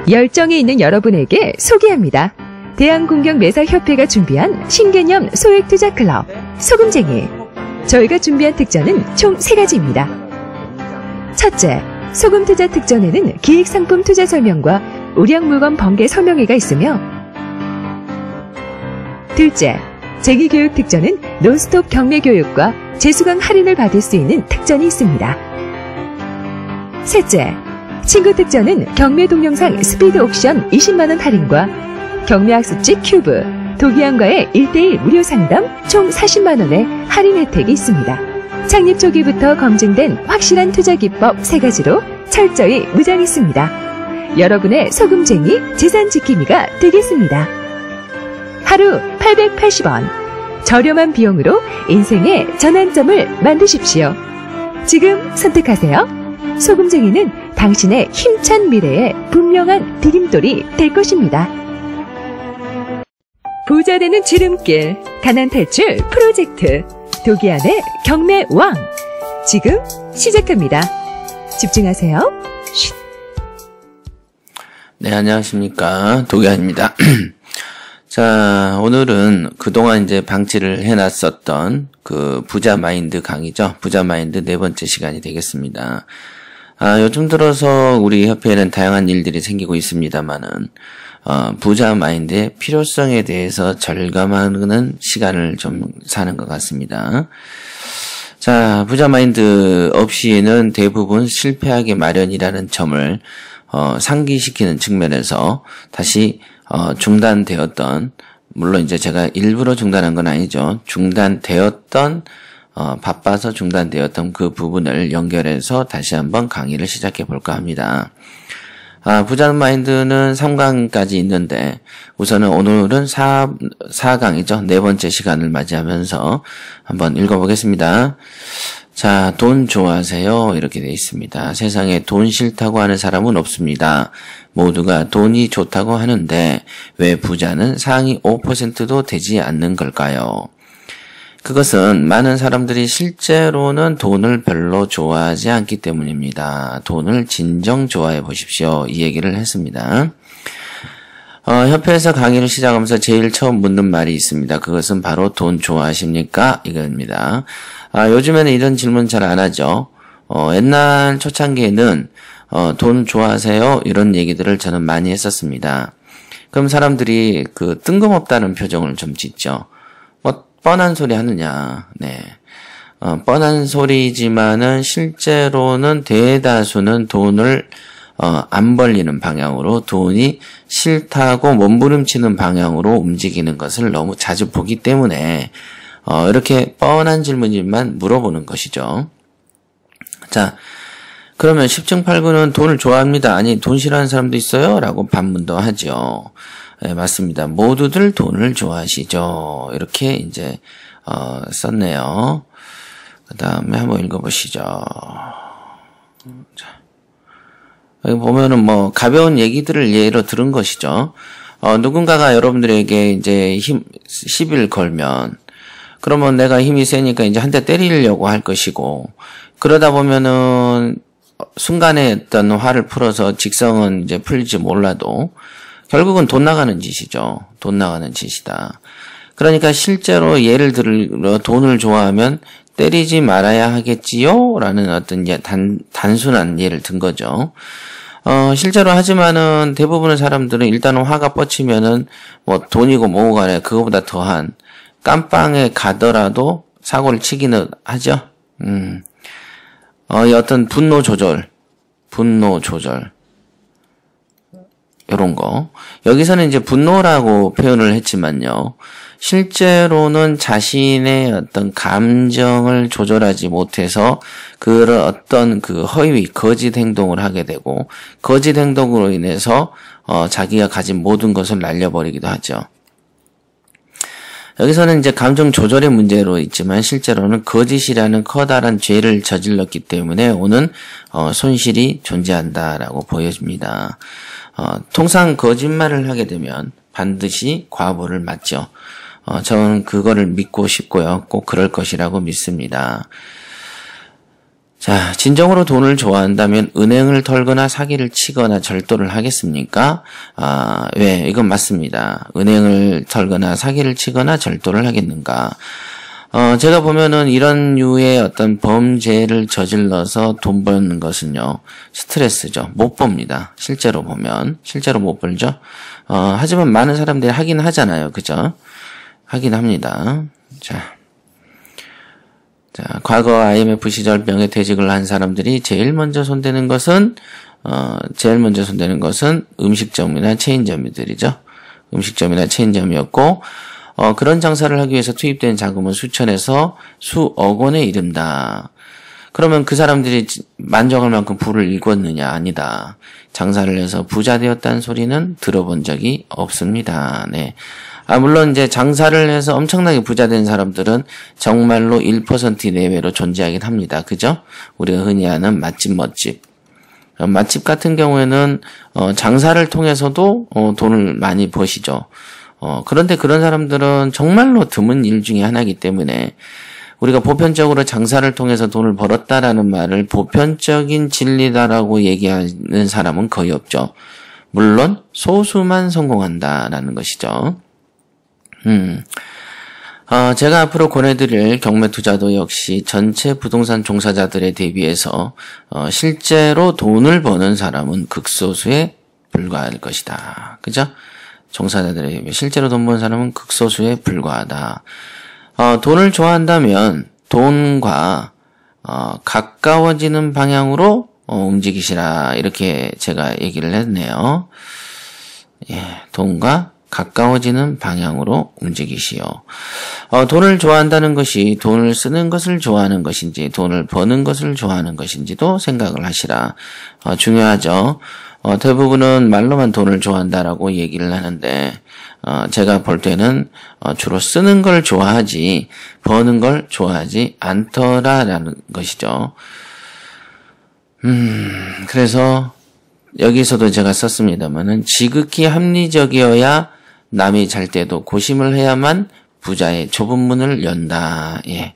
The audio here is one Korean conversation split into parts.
열정이 있는 여러분에게 소개합니다. 대한공경매사협회가 준비한 신개념 소액투자클럽 소금쟁이. 저희가 준비한 특전은 총 3가지입니다. 첫째, 소금투자 특전에는 기획상품 투자 설명과 우량물건 번개 설명회가 있으며, 둘째, 재기교육 특전은 논스톱 경매교육과 재수강 할인을 받을 수 있는 특전이 있습니다. 셋째, 친구 특전은 경매 동영상 스피드 옥션 20만원 할인과 경매학습지 큐브, 도기안과의 1:1 무료 상담 총 40만원의 할인 혜택이 있습니다. 창립 초기부터 검증된 확실한 투자 기법 3가지로 철저히 무장했습니다. 여러분의 소금쟁이 재산 지킴이가 되겠습니다. 하루 880원. 저렴한 비용으로 인생의 전환점을 만드십시오. 지금 선택하세요. 소금쟁이는 당신의 힘찬 미래에 분명한 디딤돌이 될 것입니다. 부자 되는 지름길, 가난 탈출 프로젝트, 도기안의 경매 왕. 지금 시작합니다. 집중하세요. 쉿. 네, 안녕하십니까. 도기안입니다. 자, 오늘은 그동안 이제 방치를 해놨었던 그 부자 마인드 강의죠. 부자 마인드 4번째 시간이 되겠습니다. 요즘 들어서 우리 협회에는 다양한 일들이 생기고 있습니다만은, 부자 마인드의 필요성에 대해서 절감하는 시간을 좀 사는 것 같습니다. 자, 부자 마인드 없이는 대부분 실패하기 마련이라는 점을, 상기시키는 측면에서 다시, 중단되었던, 물론 이제 제가 일부러 중단한 건 아니죠. 중단되었던, 바빠서 중단되었던 그 부분을 연결해서 다시 한번 강의를 시작해 볼까 합니다. 부자 마인드는 3강까지 있는데, 우선은 오늘은 4강이죠. 4번째 시간을 맞이하면서 한번 읽어보겠습니다. 자, 돈 좋아하세요? 이렇게 되어 있습니다. 세상에 돈 싫다고 하는 사람은 없습니다. 모두가 돈이 좋다고 하는데, 왜 부자는 상위 5%도 되지 않는 걸까요? 그것은 많은 사람들이 실제로는 돈을 별로 좋아하지 않기 때문입니다. 돈을 진정 좋아해 보십시오. 이 얘기를 했습니다. 협회에서 강의를 시작하면서 제일 처음 묻는 말이 있습니다. 그것은 바로 돈 좋아하십니까? 이겁니다. 요즘에는 이런 질문 잘 안 하죠. 옛날 초창기에는 돈 좋아하세요? 이런 얘기들을 저는 많이 했었습니다. 그럼 사람들이 그 뜬금없다는 표정을 좀 짓죠. 뻔한 소리 하느냐. 네. 뻔한 소리지만은 실제로는 대다수는 돈을 안 벌리는 방향으로, 돈이 싫다고 몸부림치는 방향으로 움직이는 것을 너무 자주 보기 때문에 이렇게 뻔한 질문이지만 물어보는 것이죠. 자, 그러면 10중 8구는 돈을 좋아합니다. 아니, 돈 싫어하는 사람도 있어요? 라고 반문도 하죠. 네, 맞습니다. 모두들 돈을 좋아하시죠. 이렇게 이제 썼네요. 그 다음에 한번 읽어보시죠. 자, 여기 보면은 뭐 가벼운 얘기들을 예로 들은 것이죠. 누군가가 여러분들에게 이제 시비를 걸면, 그러면 내가 힘이 세니까 이제 한 대 때리려고 할 것이고, 그러다 보면은 순간에 어떤 화를 풀어서 직성은 이제 풀릴지 몰라도 결국은 돈 나가는 짓이죠. 돈 나가는 짓이다. 그러니까 실제로 예를 들어 돈을 좋아하면 때리지 말아야 하겠지요? 라는 어떤 단순한 예를 든 거죠. 실제로 하지만은 대부분의 사람들은 일단은 화가 뻗치면은 뭐 돈이고 뭐고 간에 그거보다 더한 깜빵에 가더라도 사고를 치기는 하죠. 어떤 분노 조절. 요런 거. 여기서는 이제 분노라고 표현을 했지만요. 실제로는 자신의 어떤 감정을 조절하지 못해서 그런 어떤 그 허위, 거짓 행동을 하게 되고, 거짓 행동으로 인해서 자기가 가진 모든 것을 날려버리기도 하죠. 여기서는 이제 감정 조절의 문제로 있지만 실제로는 거짓이라는 커다란 죄를 저질렀기 때문에 오는 손실이 존재한다라고 보여집니다. 통상 거짓말을 하게 되면 반드시 과보를 맞죠. 저는 그거를 믿고 싶고요. 꼭 그럴 것이라고 믿습니다. 자, 진정으로 돈을 좋아한다면 은행을 털거나 사기를 치거나 절도를 하겠습니까? 왜? 이건 맞습니다. 은행을 털거나 사기를 치거나 절도를 하겠는가? 제가 보면은 이런 류의 어떤 범죄를 저질러서 돈 버는 것은요, 스트레스죠. 못 봅니다. 실제로 보면. 실제로 못 벌죠. 하지만 많은 사람들이 하긴 하잖아요. 그죠? 하긴 합니다. 자, 과거 IMF 시절 명예퇴직을 한 사람들이 제일 먼저 손대는 것은 음식점이나 체인점들이죠. 음식점이나 체인점이었고, 그런 장사를 하기 위해서 투입된 자금은 수천에서 수억 원에 이른다. 그러면 그 사람들이 만족할 만큼 부를 일궜느냐? 아니다. 장사를 해서 부자 되었다는 소리는 들어본 적이 없습니다. 네. 물론 이제 장사를 해서 엄청나게 부자 된 사람들은 정말로 1% 내외로 존재하긴 합니다. 그죠? 우리가 흔히 아는 맛집, 멋집. 맛집 같은 경우에는 장사를 통해서도 돈을 많이 버시죠. 그런데 그런 사람들은 정말로 드문 일 중에 하나이기 때문에 우리가 보편적으로 장사를 통해서 돈을 벌었다라는 말을 보편적인 진리다라고 얘기하는 사람은 거의 없죠. 물론 소수만 성공한다라는 것이죠. 제가 앞으로 권해드릴 경매 투자도 역시 전체 부동산 종사자들에 대비해서 실제로 돈을 버는 사람은 극소수에 불과할 것이다. 그죠? 종사자들에 대비해 실제로 돈 버는 사람은 극소수에 불과하다. 돈을 좋아한다면 돈과 가까워지는 방향으로 움직이시라, 이렇게 제가 얘기를 했네요. 예, 돈과 가까워지는 방향으로 움직이시오. 돈을 좋아한다는 것이 돈을 쓰는 것을 좋아하는 것인지 돈을 버는 것을 좋아하는 것인지도 생각을 하시라. 중요하죠. 대부분은 말로만 돈을 좋아한다라고 얘기를 하는데 제가 볼 때는 주로 쓰는 걸 좋아하지 버는 걸 좋아하지 않더라라는 것이죠. 그래서 여기서도 제가 썼습니다만은 지극히 합리적이어야 남이 잘 때도 고심을 해야만 부자의 좁은 문을 연다. 예.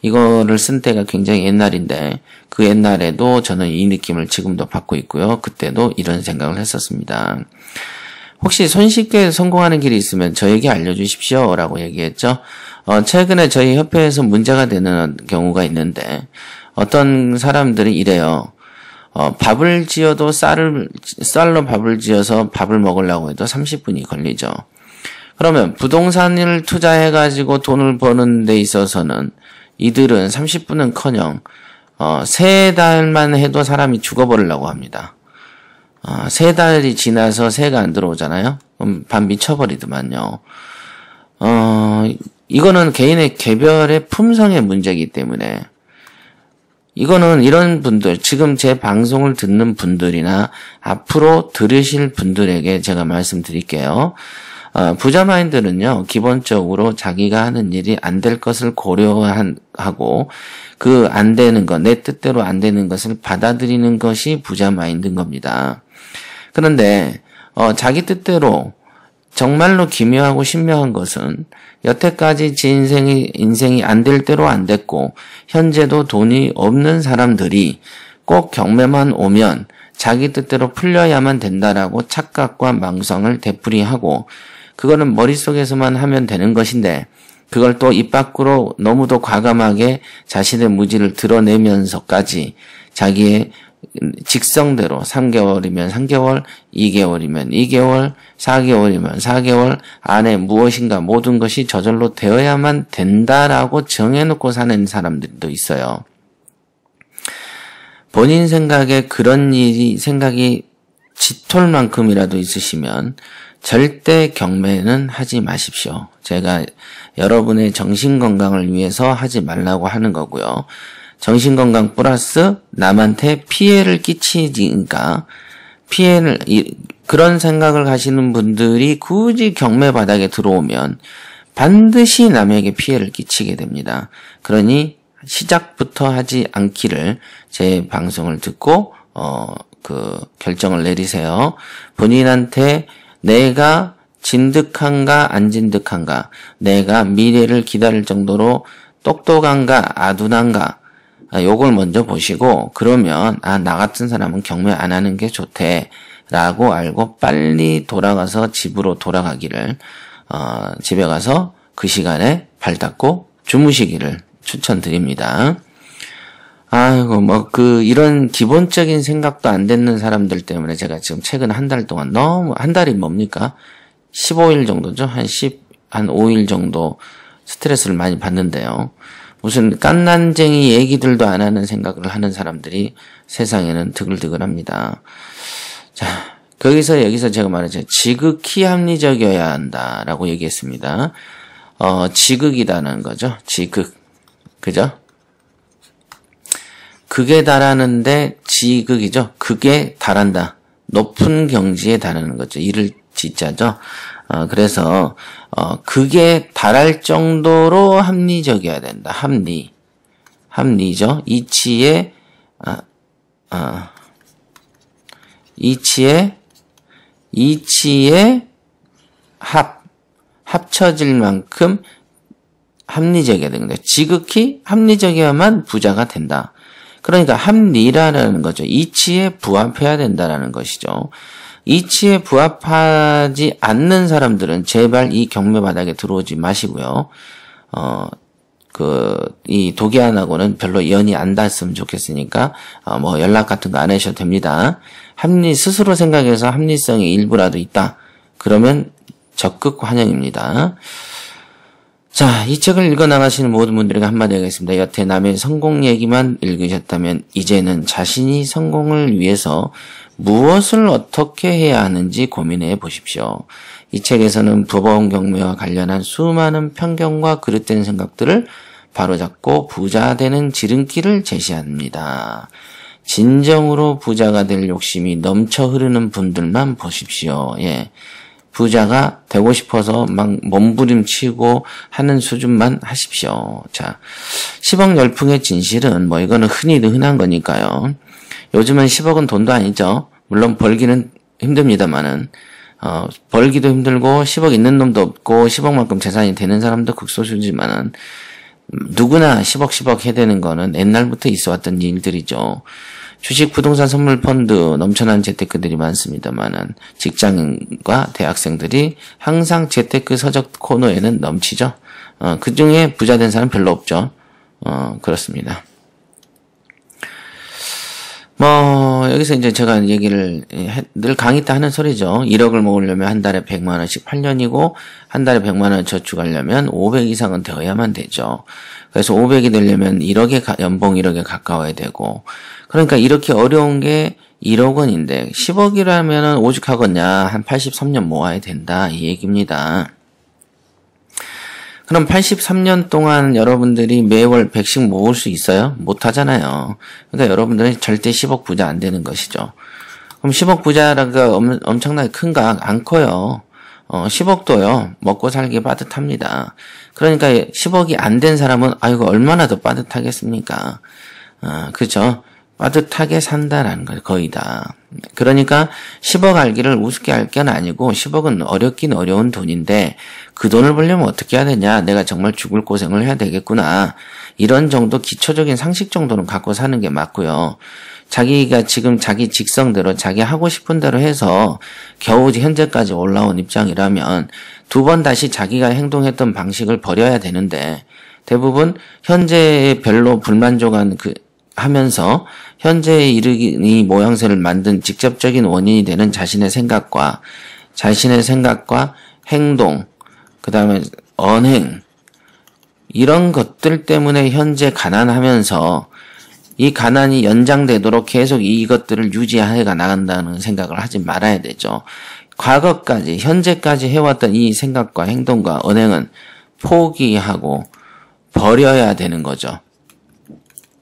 이거를 쓴 때가 굉장히 옛날인데 그 옛날에도 저는 이 느낌을 지금도 받고 있고요. 그때도 이런 생각을 했었습니다. 혹시 손쉽게 성공하는 길이 있으면 저에게 알려주십시오 라고 얘기했죠. 최근에 저희 협회에서 문제가 되는 경우가 있는데 어떤 사람들이 이래요. 밥을 지어도 쌀로 밥을 지어서 밥을 먹으려고 해도 30분이 걸리죠. 그러면 부동산을 투자해가지고 돈을 버는 데 있어서는 이들은 30분은커녕 3달만 해도 사람이 죽어버리려고 합니다. 3달이 지나서 새가 안 들어오잖아요. 그럼 밥 미쳐버리더만요. 이거는 개인의 개별의 품성의 문제이기 때문에 이거는 이런 분들, 지금 제 방송을 듣는 분들이나 앞으로 들으실 분들에게 제가 말씀드릴게요. 부자 마인드는요, 기본적으로 자기가 하는 일이 안 될 것을 고려하고, 그 안 되는 것, 내 뜻대로 안 되는 것을 받아들이는 것이 부자 마인드인 겁니다. 그런데, 자기 뜻대로 정말로 기묘하고 신묘한 것은 여태까지 제 인생이 안 될 대로 안 됐고, 현재도 돈이 없는 사람들이 꼭 경매만 오면 자기 뜻대로 풀려야만 된다라고 착각과 망성을 되풀이하고, 그거는 머릿속에서만 하면 되는 것인데 그걸 또 입 밖으로 너무도 과감하게 자신의 무지를 드러내면서까지 자기의 직성대로 3개월이면 3개월, 2개월이면 2개월, 4개월이면 4개월 안에 무엇인가 모든 것이 저절로 되어야만 된다라고 정해놓고 사는 사람들도 있어요. 본인 생각에 그런 생각이 짙을 만큼이라도 있으시면 절대 경매는 하지 마십시오. 제가 여러분의 정신건강을 위해서 하지 말라고 하는 거고요. 정신건강 플러스 남한테 피해를 끼치니까 그런 생각을 하시는 분들이 굳이 경매 바닥에 들어오면 반드시 남에게 피해를 끼치게 됩니다. 그러니 시작부터 하지 않기를 제 방송을 듣고 결정을 내리세요. 본인한테 내가 진득한가 안 진득한가, 내가 미래를 기다릴 정도로 똑똑한가 아둔한가, 요걸 먼저 보시고 그러면 나 같은 사람은 경매 안 하는 게 좋대 라고 알고 빨리 돌아가서 집으로 돌아가기를 집에 가서 그 시간에 발 닦고 주무시기를 추천드립니다. 아이고 이런 기본적인 생각도 안 되는 사람들 때문에 제가 지금 최근 한 달 동안 한 달이 뭡니까? 15일 정도죠? 한 5일 정도 스트레스를 많이 받는데요. 무슨 깐난쟁이 얘기들도 안 하는 생각을 하는 사람들이 세상에는 드글드글합니다. 자, 여기서 제가 말하죠. 지극히 합리적이어야 한다라고 얘기했습니다. 지극이다는 거죠. 지극. 그죠? 극에 달하는데 지극이죠. 극에 달한다. 높은 경지에 달하는 거죠. 이를 지자죠. 그래서 극에 달할 정도로 합리적이어야 된다. 합리죠. 이치에 합쳐질 만큼 합리적이어야 된다. 지극히 합리적이어야만 부자가 된다. 그러니까 합리라는 거죠. 이치에 부합해야 된다라는 것이죠. 이치에 부합하지 않는 사람들은 제발 이 경매 바닥에 들어오지 마시고요. 이 도기안하고는 별로 연이 안 닿았으면 좋겠으니까, 연락 같은 거 안 하셔도 됩니다. 스스로 생각해서 합리성의 일부라도 있다. 그러면 적극 환영입니다. 자, 이 책을 읽어나가시는 모든 분들에게 한마디 하겠습니다. 여태 남의 성공 얘기만 읽으셨다면 이제는 자신이 성공을 위해서 무엇을 어떻게 해야 하는지 고민해 보십시오. 이 책에서는 부범 경매와 관련한 수많은 편견과 그릇된 생각들을 바로잡고 부자 되는 지름길을 제시합니다. 진정으로 부자가 될 욕심이 넘쳐 흐르는 분들만 보십시오. 예. 부자가 되고 싶어서 막 몸부림치고 하는 수준만 하십시오. 자, 10억 열풍의 진실은 이거는 흔한 거니까요. 요즘은 10억은 돈도 아니죠. 물론 벌기는 힘듭니다만은 벌기도 힘들고 10억 있는 놈도 없고 10억만큼 재산이 되는 사람도 극소수지만은 누구나 10억 해대는 거는 옛날부터 있어왔던 일들이죠. 주식, 부동산, 선물, 펀드 넘쳐난 재테크들이 많습니다만은 직장인과 대학생들이 항상 재테크 서적 코너에는 넘치죠. 그 중에 부자 된 사람 별로 없죠. 그렇습니다. 여기서 이제 제가 얘기를 늘 강의 때 하는 소리죠. 1억을 모으려면 한 달에 100만 원씩 8년이고 한 달에 100만 원 저축하려면 500 이상은 되어야만 되죠. 그래서 500이 되려면 1억에 연봉 1억에 가까워야 되고 그러니까 이렇게 어려운 게 1억 원인데 10억이라면 오죽하겠냐. 한 83년 모아야 된다. 이 얘기입니다. 그럼 83년 동안 여러분들이 매월 100씩 모을 수 있어요? 못 하잖아요. 그러니까 여러분들은 절대 10억 부자 안 되는 것이죠. 그럼 10억 부자가 엄청나게 큰가? 안 커요. 10억도요. 먹고 살기 빠듯합니다. 그러니까 10억이 안 된 사람은 아이고 얼마나 더 빠듯하겠습니까? 그죠? 빠듯하게 산다라는 걸 거의 다. 그러니까 10억 알기를 우습게 할 건 아니고 10억은 어렵긴 어려운 돈인데 그 돈을 벌려면 어떻게 해야 되냐. 내가 정말 죽을 고생을 해야 되겠구나. 이런 정도 기초적인 상식 정도는 갖고 사는 게 맞고요. 자기가 지금 자기 직성대로 자기 하고 싶은 대로 해서 겨우 현재까지 올라온 입장이라면 두 번 다시 자기가 행동했던 방식을 버려야 되는데 대부분 현재에 별로 불만족한 하면서 현재에 이르기 모양새를 만든 직접적인 원인이 되는 자신의 생각과 행동, 그 다음에 언행 이런 것들 때문에 현재 가난하면서 이 가난이 연장되도록 계속 이것들을 유지해 나간다는 생각을 하지 말아야 되죠. 과거까지 현재까지 해왔던 이 생각과 행동과 언행은 포기하고 버려야 되는 거죠.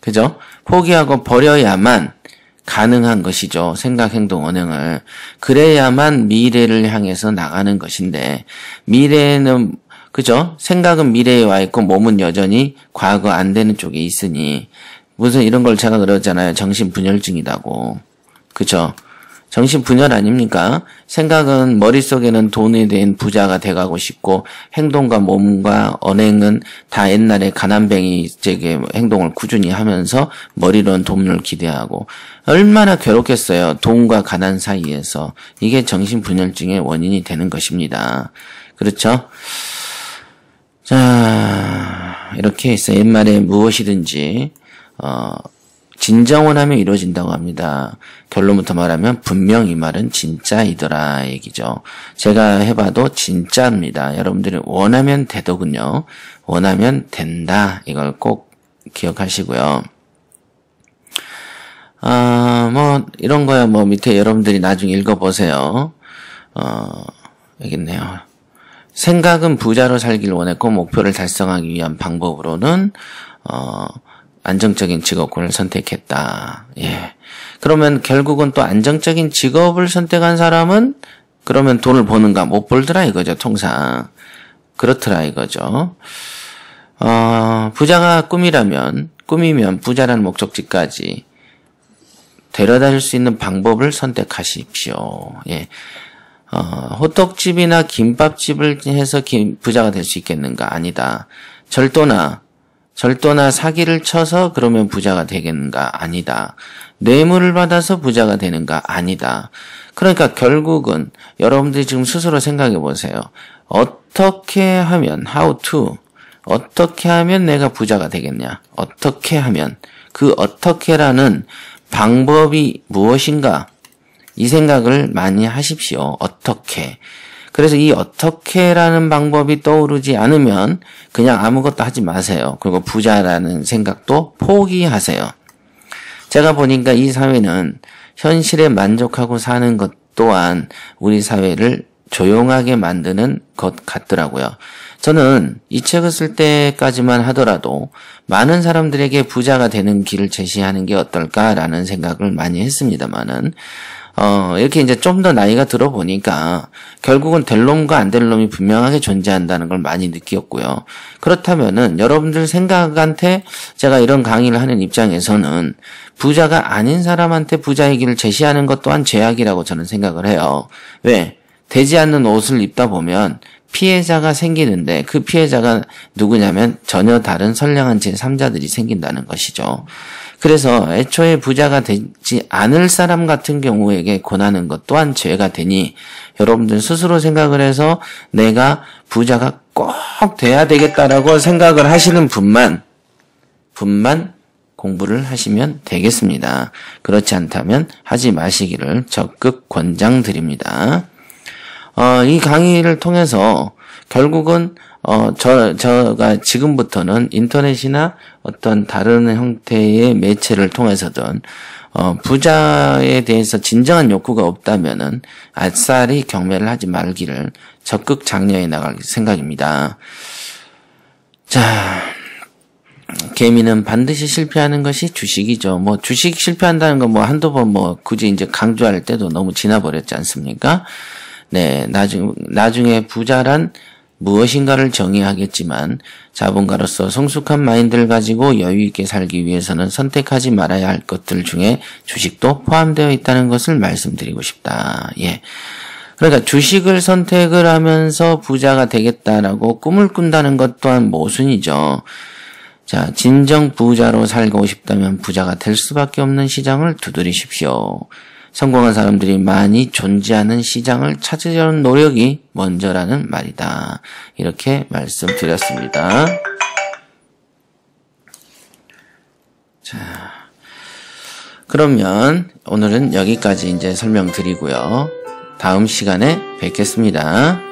그죠? 포기하고 버려야만 가능한 것이죠. 생각, 행동, 언행을. 그래야만 미래를 향해서 나가는 것인데 미래는 그죠? 생각은 미래에 와 있고 몸은 여전히 과거 안 되는 쪽에 있으니 무슨 이런 걸 제가 그러잖아요. 정신분열증이라고. 그죠? 정신분열 아닙니까? 생각은 머릿속에는 돈에 대한 부자가 돼가고 싶고 행동과 몸과 언행은 다 옛날에 가난뱅이제게 행동을 꾸준히 하면서 머리로는 돈을 기대하고 얼마나 괴롭겠어요. 돈과 가난 사이에서. 이게 정신분열증의 원인이 되는 것입니다. 그렇죠? 자, 이렇게 해서 옛말에 무엇이든지 진정을 하면 이루어진다고 합니다. 결론부터 말하면 분명 이 말은 진짜이더라 얘기죠. 제가 해봐도 진짜입니다. 여러분들이 원하면 되더군요. 원하면 된다. 이걸 꼭 기억하시고요. 뭐 이런 거야 뭐 밑에 여러분들이 나중에 읽어보세요. 여기 있네요. 생각은 부자로 살기를 원했고 목표를 달성하기 위한 방법으로는 안정적인 직업군을 선택했다. 예. 그러면 결국은 또 안정적인 직업을 선택한 사람은 그러면 돈을 버는가? 못 벌더라 이거죠, 통상. 그렇더라 이거죠. 부자가 꿈이면 부자라는 목적지까지 데려다 줄 수 있는 방법을 선택하십시오. 예. 호떡집이나 김밥집을 해서 부자가 될 수 있겠는가? 아니다. 절도나 사기를 쳐서 그러면 부자가 되겠는가? 아니다. 뇌물을 받아서 부자가 되는가? 아니다. 그러니까 결국은 여러분들이 지금 스스로 생각해 보세요. 어떻게 하면, 어떻게 하면 내가 부자가 되겠냐? 어떻게 하면, 그 어떻게라는 방법이 무엇인가? 이 생각을 많이 하십시오. 어떻게. 그래서 이 어떻게라는 방법이 떠오르지 않으면 그냥 아무것도 하지 마세요. 그리고 부자라는 생각도 포기하세요. 제가 보니까 이 사회는 현실에 만족하고 사는 것 또한 우리 사회를 조용하게 만드는 것 같더라고요. 저는 이 책을 쓸 때까지만 하더라도 많은 사람들에게 부자가 되는 길을 제시하는 게 어떨까라는 생각을 많이 했습니다만은 이렇게 이제 좀 더 나이가 들어보니까 결국은 될 놈과 안 될 놈이 분명하게 존재한다는 걸 많이 느꼈고요. 그렇다면은 여러분들 생각한테 제가 이런 강의를 하는 입장에서는 부자가 아닌 사람한테 부자의 길을 제시하는 것 또한 죄악이라고 저는 생각을 해요. 왜? 되지 않는 옷을 입다 보면 피해자가 생기는데 그 피해자가 누구냐면 전혀 다른 선량한 제3자들이 생긴다는 것이죠. 그래서 애초에 부자가 되지 않을 사람 같은 경우에게 권하는 것 또한 죄가 되니 여러분들 스스로 생각을 해서 내가 부자가 꼭 돼야 되겠다라고 생각을 하시는 분만 공부를 하시면 되겠습니다. 그렇지 않다면 하지 마시기를 적극 권장드립니다. 이 강의를 통해서 결국은 제가 지금부터는 인터넷이나 어떤 다른 형태의 매체를 통해서든 부자에 대해서 진정한 욕구가 없다면은 아싸리 경매를 하지 말기를 적극 장려해 나갈 생각입니다. 자, 개미는 반드시 실패하는 것이 주식이죠. 뭐 주식 실패한다는 거 뭐 한두 번 뭐 굳이 이제 강조할 때도 너무 지나버렸지 않습니까? 네, 나중에 부자란 무엇인가를 정의하겠지만 자본가로서 성숙한 마인드를 가지고 여유 있게 살기 위해서는 선택하지 말아야 할 것들 중에 주식도 포함되어 있다는 것을 말씀드리고 싶다. 예. 그러니까 주식을 선택을 하면서 부자가 되겠다라고 꿈을 꾼다는 것 또한 모순이죠. 자, 진정 부자로 살고 싶다면 부자가 될 수밖에 없는 시장을 두드리십시오. 성공한 사람들이 많이 존재하는 시장을 찾으려는 노력이 먼저라는 말이다. 이렇게 말씀드렸습니다. 자, 그러면 오늘은 여기까지 이제 설명드리고요. 다음 시간에 뵙겠습니다.